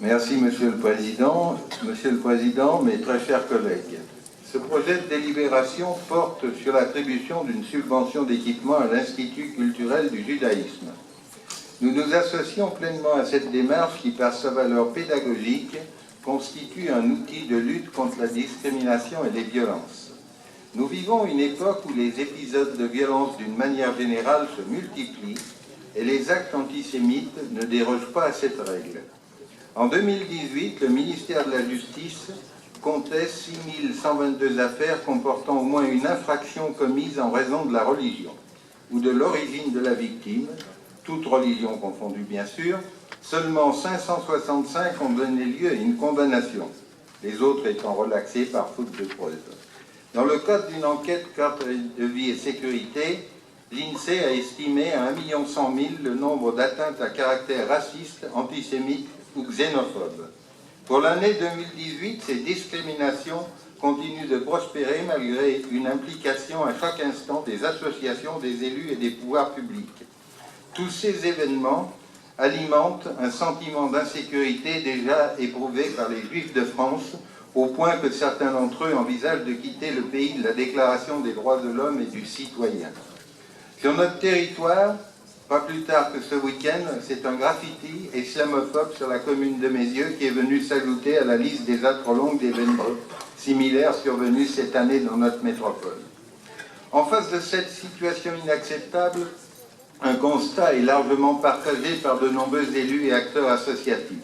Merci Monsieur le Président. Monsieur le Président, mes très chers collègues, ce projet de délibération porte sur l'attribution d'une subvention d'équipement à l'Institut culturel du judaïsme. Nous nous associons pleinement à cette démarche qui, par sa valeur pédagogique, constitue un outil de lutte contre la discrimination et les violences. Nous vivons une époque où les épisodes de violence d'une manière générale se multiplient et les actes antisémites ne dérogent pas à cette règle. En 2018, le ministère de la Justice comptait 6122 affaires comportant au moins une infraction commise en raison de la religion ou de l'origine de la victime, toute religion confondue bien sûr. Seulement 565 ont donné lieu à une condamnation, les autres étant relaxés par faute de preuves. Dans le cadre d'une enquête cadre de vie et sécurité, l'INSEE a estimé à 1 100 000 le nombre d'atteintes à caractère raciste, antisémite ou xénophobe. Pour l'année 2018, ces discriminations continuent de prospérer malgré une implication à chaque instant des associations, des élus et des pouvoirs publics. Tous ces événements alimentent un sentiment d'insécurité déjà éprouvé par les Juifs de France, au point que certains d'entre eux envisagent de quitter le pays de la Déclaration des droits de l'homme et du citoyen. Sur notre territoire, pas plus tard que ce week-end, c'est un graffiti islamophobe sur la commune de Mézieux qui est venu s'ajouter à la liste déjà trop longue d'événements similaires survenus cette année dans notre métropole. En face de cette situation inacceptable, un constat est largement partagé par de nombreux élus et acteurs associatifs.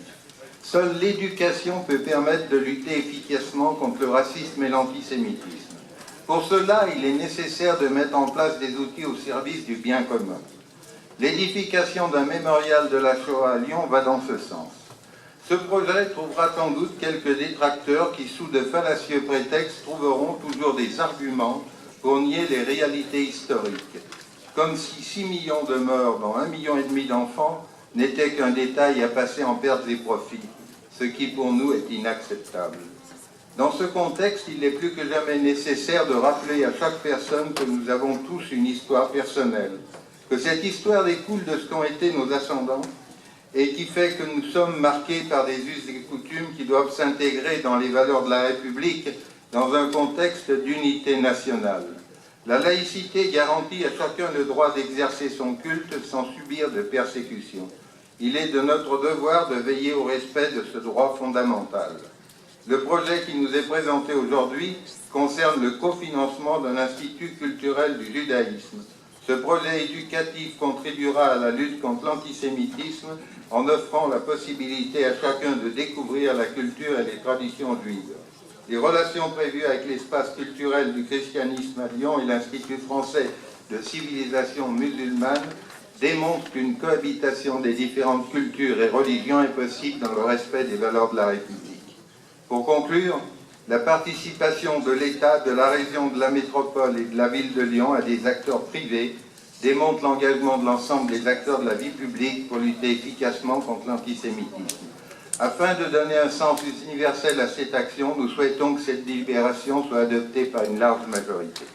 Seule l'éducation peut permettre de lutter efficacement contre le racisme et l'antisémitisme. Pour cela, il est nécessaire de mettre en place des outils au service du bien commun. L'édification d'un mémorial de la Shoah à Lyon va dans ce sens. Ce projet trouvera sans doute quelques détracteurs qui, sous de fallacieux prétextes, trouveront toujours des arguments pour nier les réalités historiques. Comme si 6 millions de morts, dont 1,5 million d'enfants, n'étaient qu'un détail à passer en pertes et profits, ce qui pour nous est inacceptable. Dans ce contexte, il est plus que jamais nécessaire de rappeler à chaque personne que nous avons tous une histoire personnelle, que cette histoire découle de ce qu'ont été nos ascendants et qui fait que nous sommes marqués par des us et coutumes qui doivent s'intégrer dans les valeurs de la République dans un contexte d'unité nationale. La laïcité garantit à chacun le droit d'exercer son culte sans subir de persécution. Il est de notre devoir de veiller au respect de ce droit fondamental. Le projet qui nous est présenté aujourd'hui concerne le cofinancement d'un institut culturel du judaïsme. Ce projet éducatif contribuera à la lutte contre l'antisémitisme en offrant la possibilité à chacun de découvrir la culture et les traditions juives. Les relations prévues avec l'espace culturel du christianisme à Lyon et l'Institut français de civilisation musulmane démontrent qu'une cohabitation des différentes cultures et religions est possible dans le respect des valeurs de la République. Pour conclure, la participation de l'État, de la région, de la métropole et de la ville de Lyon à des acteurs privés démontre l'engagement de l'ensemble des acteurs de la vie publique pour lutter efficacement contre l'antisémitisme. Afin de donner un sens universel à cette action, nous souhaitons que cette délibération soit adoptée par une large majorité.